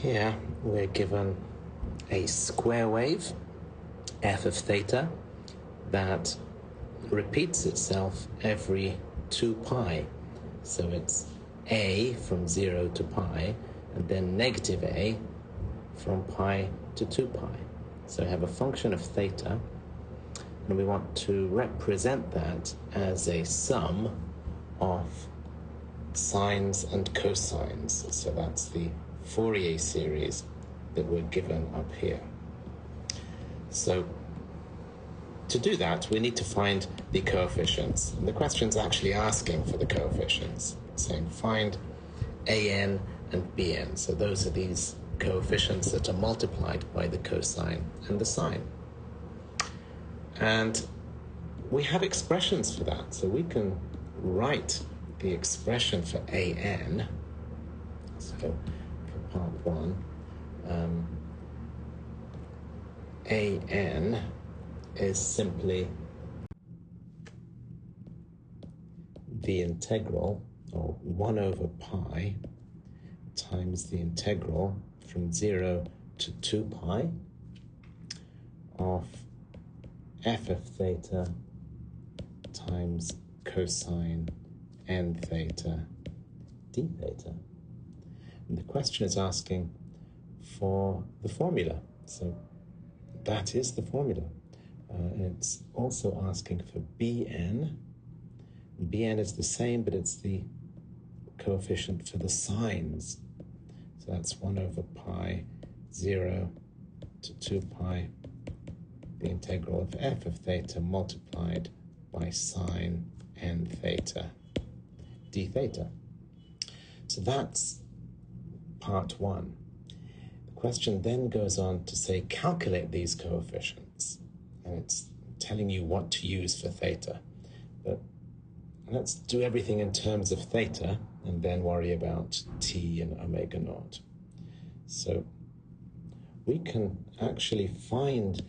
Here we're given a square wave, f of theta, that repeats itself every 2 pi. So it's a from 0 to pi, and then negative a from pi to 2 pi. So we have a function of theta, and we want to represent that as a sum of sines and cosines. So that's the Fourier series that we're given up here. So to do that, we need to find the coefficients. And the question's actually asking for the coefficients, saying find an and bn. So those are these coefficients that are multiplied by the cosine and the sine. And we have expressions for that. So we can write the expression for an. So for part 1, an is simply the integral, or 1 over pi, times the integral from 0 to 2 pi of f of theta times cosine n theta d theta. And the question is asking for the formula. So that is the formula. It's also asking for bn. Bn is the same, but it's the coefficient for the sines. So that's 1 over pi, 0 to 2 pi, the integral of f of theta multiplied by sine n theta d theta. So that's part 1. The question then goes on to say calculate these coefficients, and it's telling you what to use for theta. But let's do everything in terms of theta and then worry about t and omega naught. So we can actually find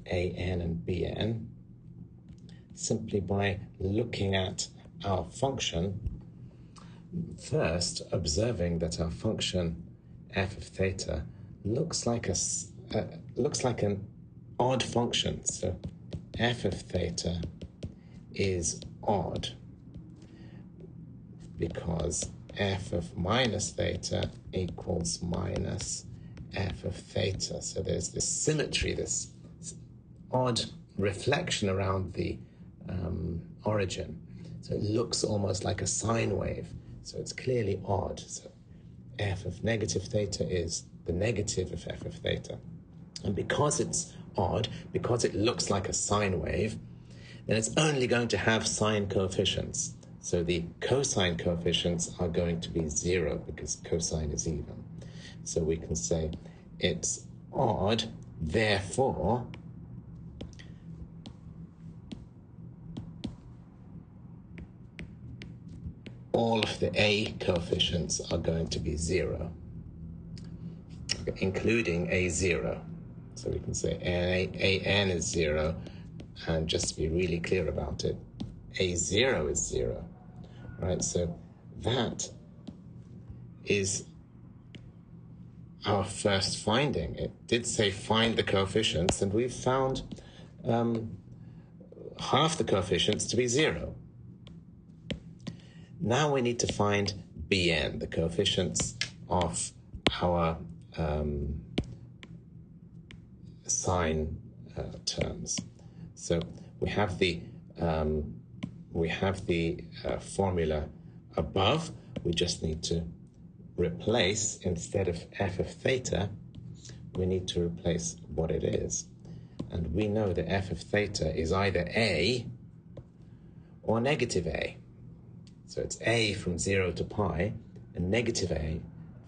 an and bn simply by looking at our function, first observing that our function f of theta looks like an odd function. So f of theta is odd because f of minus theta equals minus f of theta. So there's this symmetry, this odd reflection around the origin. So it looks almost like a sine wave. So it's clearly odd. So f of negative theta is the negative of f of theta. And because it's odd, because it looks like a sine wave, then it's only going to have sine coefficients. So the cosine coefficients are going to be 0 because cosine is even. So we can say it's odd, therefore all of the a coefficients are going to be 0, including a0. So we can say an is 0, and just to be really clear about it, a0 is 0, right? So that is our first finding. It did say find the coefficients, and we've found half the coefficients to be 0. Now we need to find bn, the coefficients of our sine terms. So we have the formula above. We just need to replace, instead of f of theta, we need to replace what it is. And we know that f of theta is either a or negative a. So it's a from 0 to pi and negative a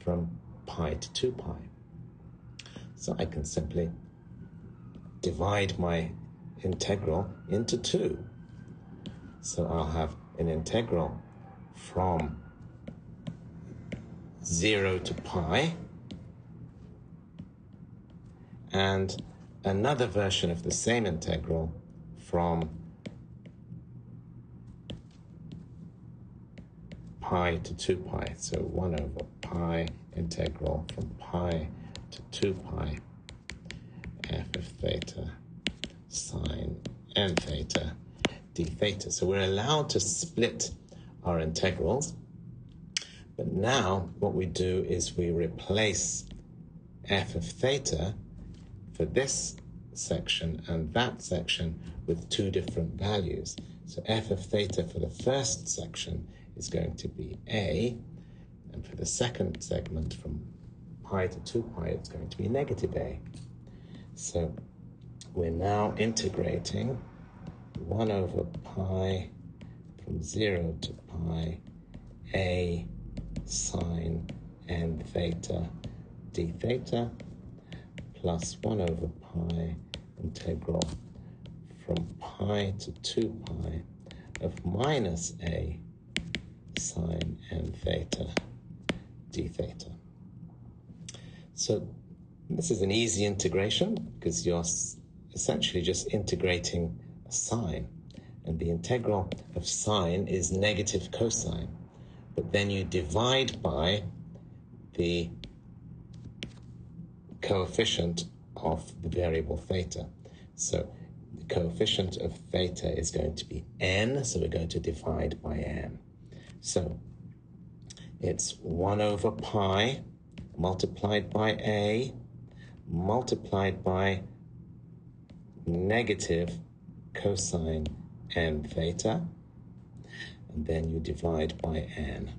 from pi to 2 pi. So I can simply divide my integral into 2. So I'll have an integral from 0 to pi and another version of the same integral from pi to 2 pi. So 1 over pi integral from pi to 2 pi f of theta sine n theta d theta. So we're allowed to split our integrals. But now what we do is we replace f of theta for this section and that section with two different values. So f of theta for the first section is going to be a, and for the second segment from pi to 2 pi, it's going to be negative a. So we're now integrating 1 over pi from 0 to pi a sine n theta d theta plus 1 over pi integral from pi to 2 pi of minus a sine n theta d theta. So this is an easy integration because you're essentially just integrating a sine, and the integral of sine is negative cosine, but then you divide by the coefficient of the variable theta. So the coefficient of theta is going to be n, so we're going to divide by n. So it's 1 over pi multiplied by a multiplied by negative cosine n theta, and then you divide by n.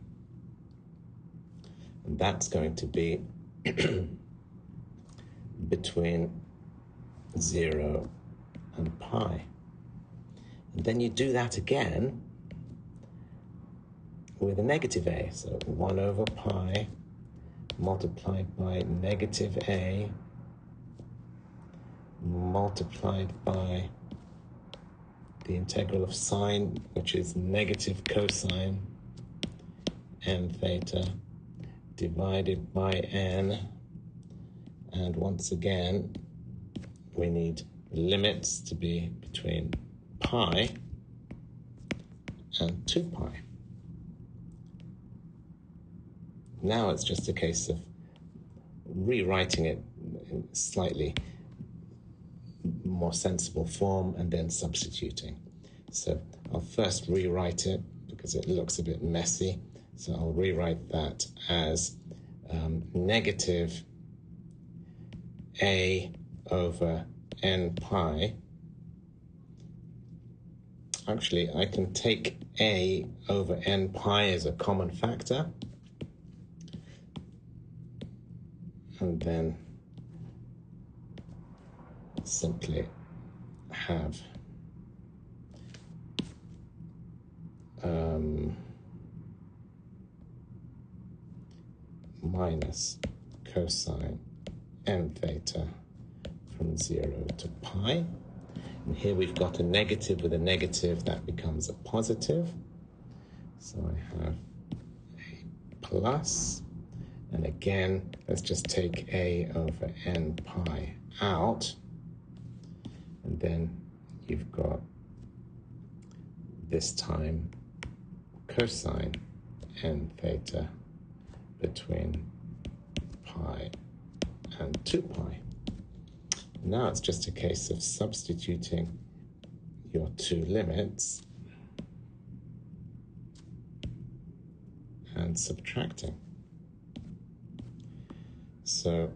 And that's going to be between 0 and pi. And then you do that again with a negative a. So 1 over pi multiplied by negative a multiplied by the integral of sine, which is negative cosine n theta, divided by n. And once again, we need limits to be between pi and 2 pi. Now it's just a case of rewriting it in slightly more sensible form and then substituting. So I'll first rewrite it because it looks a bit messy. So I'll rewrite that as negative a over n pi. Actually, I can take a over n pi as a common factor, and then simply have minus cosine n theta from 0 to pi. And here we've got a negative with a negative, that becomes a positive. So I have a plus, and again, let's just take a over n pi out, and then you've got this time cosine n theta between pi and 2 pi. Now it's just a case of substituting your two limits and subtracting. So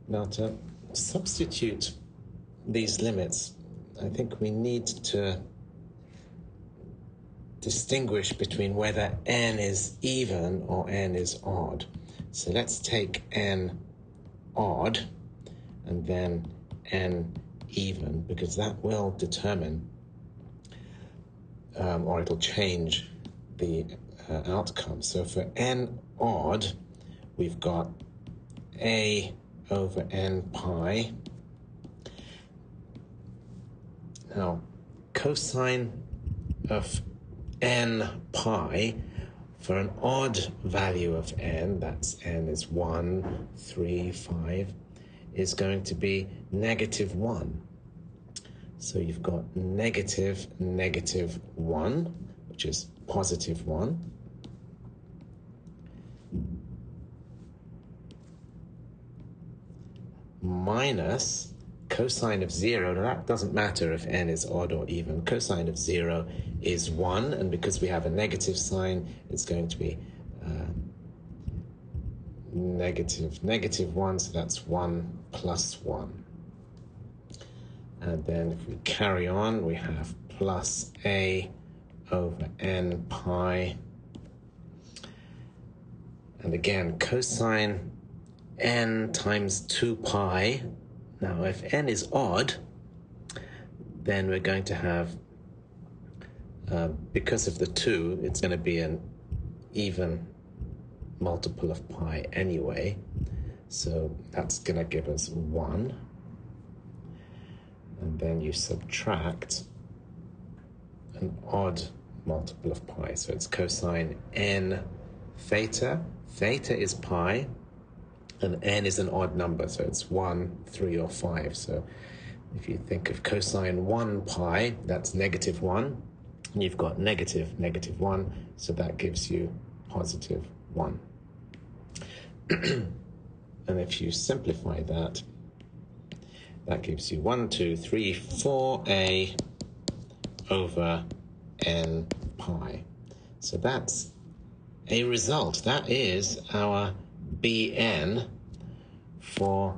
now to substitute these limits, I think we need to distinguish between whether n is even or n is odd. So let's take n odd and then n even, because that will determine or it'll change the outcome. So for n odd, we've got a over n pi. Now, cosine of n pi for an odd value of n, that's n is 1, 3, 5, is going to be negative 1. So you've got negative 1, which is positive 1. Minus cosine of 0. Now that doesn't matter if n is odd or even. Cosine of 0 is 1, and because we have a negative sign, it's going to be negative 1, so that's 1 plus 1. And then if we carry on, we have plus a over n pi. And again, cosine n times 2 pi. Now, if n is odd, then we're going to have, because of the 2, it's going to be an even multiple of pi anyway. So that's going to give us 1. And then you subtract an odd multiple of pi. So it's cosine n theta. Theta is pi, and n is an odd number, so it's 1, 3, or 5. So if you think of cosine 1 pi, that's negative 1. And you've got negative 1, so that gives you positive 1. And if you simplify that, that gives you 1, 2, 3, 4a over n pi. So that's a result. That is our Bn for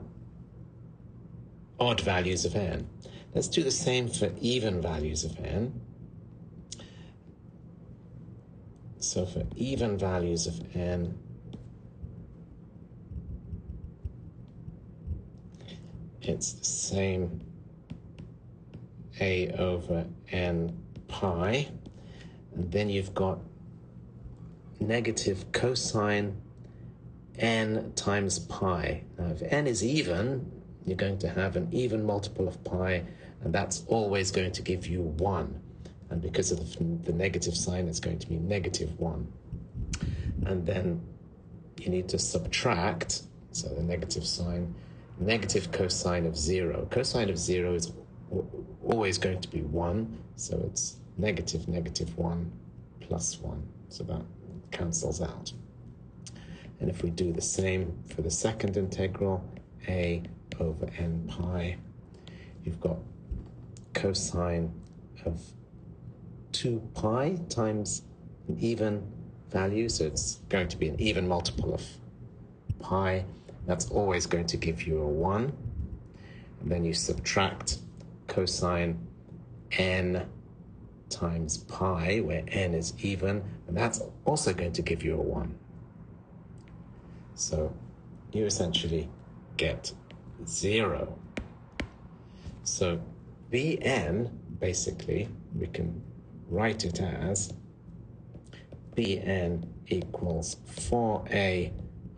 odd values of n. Let's do the same for even values of n. So for even values of n, it's the same a over n pi, and then you've got negative cosine n times pi. Now, if n is even, you're going to have an even multiple of pi, and that's always going to give you 1. And because of the negative sign, it's going to be negative 1. And then you need to subtract, so the negative sign, negative cosine of 0. Cosine of 0 is always going to be 1, so it's negative 1 plus 1. So that cancels out. And if we do the same for the second integral, a over n pi, you've got cosine of 2 pi times an even value, so it's going to be an even multiple of pi. That's always going to give you a 1. And then you subtract cosine n times pi, where n is even, and that's also going to give you a 1. So you essentially get 0. So Bn, basically, we can write it as Bn equals 4a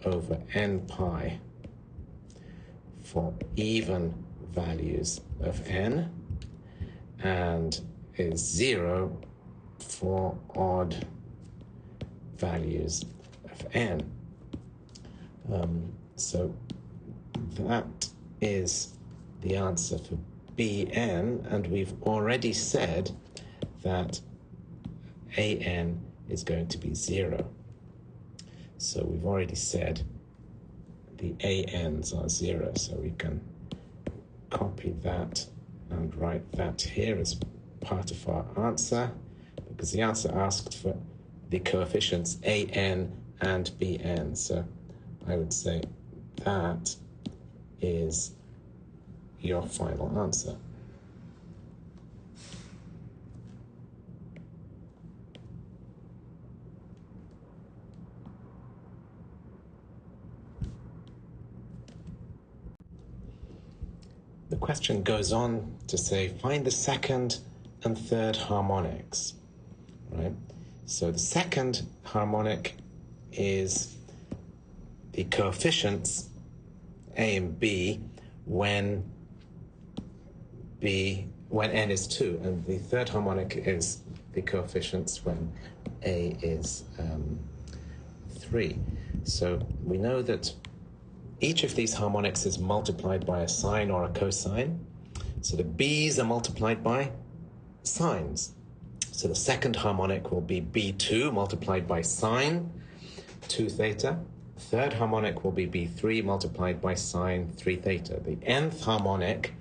over n pi for even values of n, and is 0 for odd values of n. So that is the answer for Bn, and we've already said that An is going to be 0. So we've already said the Ans are 0, so we can copy that and write that here as part of our answer, because the answer asked for the coefficients An and Bn. So I would say that is your final answer. The question goes on to say, find the second and third harmonics, right? So the second harmonic is the coefficients a and b when n is 2, and the third harmonic is the coefficients when a is 3. So we know that each of these harmonics is multiplied by a sine or a cosine. So the b's are multiplied by sines. So the second harmonic will be b2 multiplied by sine 2 theta. Third harmonic will be b3 multiplied by sine 3 theta. The nth harmonic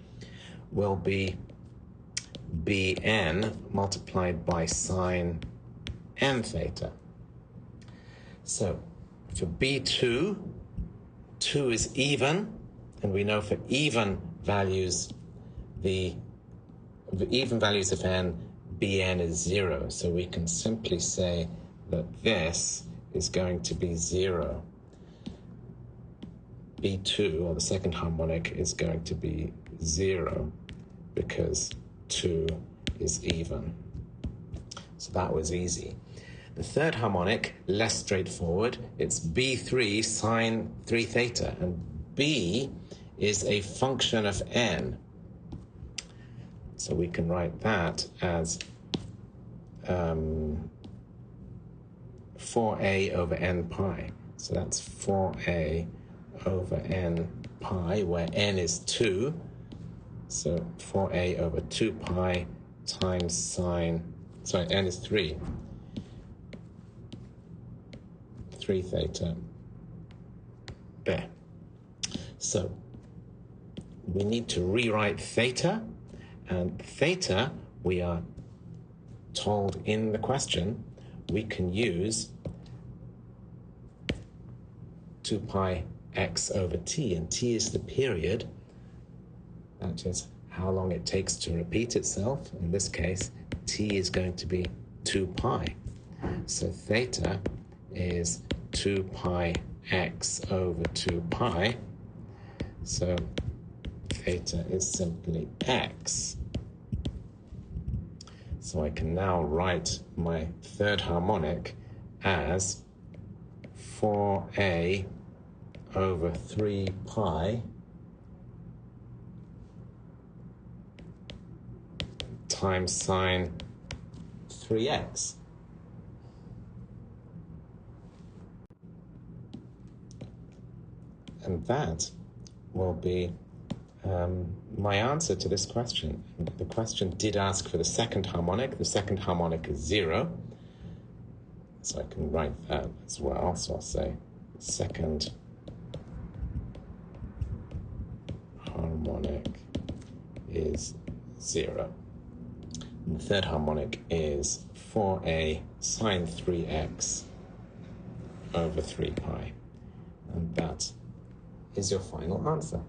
will be bn multiplied by sine n theta. So for b2, 2 is even, and we know for even values, the even values of n, bn is 0. So we can simply say that this is going to be 0. b2, or the second harmonic, is going to be 0 because 2 is even. So that was easy. The third harmonic, less straightforward. It's b3 sine 3 theta, and b is a function of n. So we can write that as 4a over n pi. So that's 4a over n pi, where n is 2. So 4a over 2 pi times sine, sorry, n is 3 theta. There. So we need to rewrite theta, and theta, we are told in the question, we can use 2 pi x over t, and t is the period, that is how long it takes to repeat itself. In this case, t is going to be 2 pi. So theta is 2 pi x over 2 pi. So theta is simply x. So I can now write my third harmonic as 4a over 3 pi times sine 3x. And that will be my answer to this question. The question did ask for the second harmonic. The second harmonic is 0. So I can write that as well. So I'll say second harmonic is 0. And the third harmonic is 4a sine 3x over 3 pi. And that is your final answer.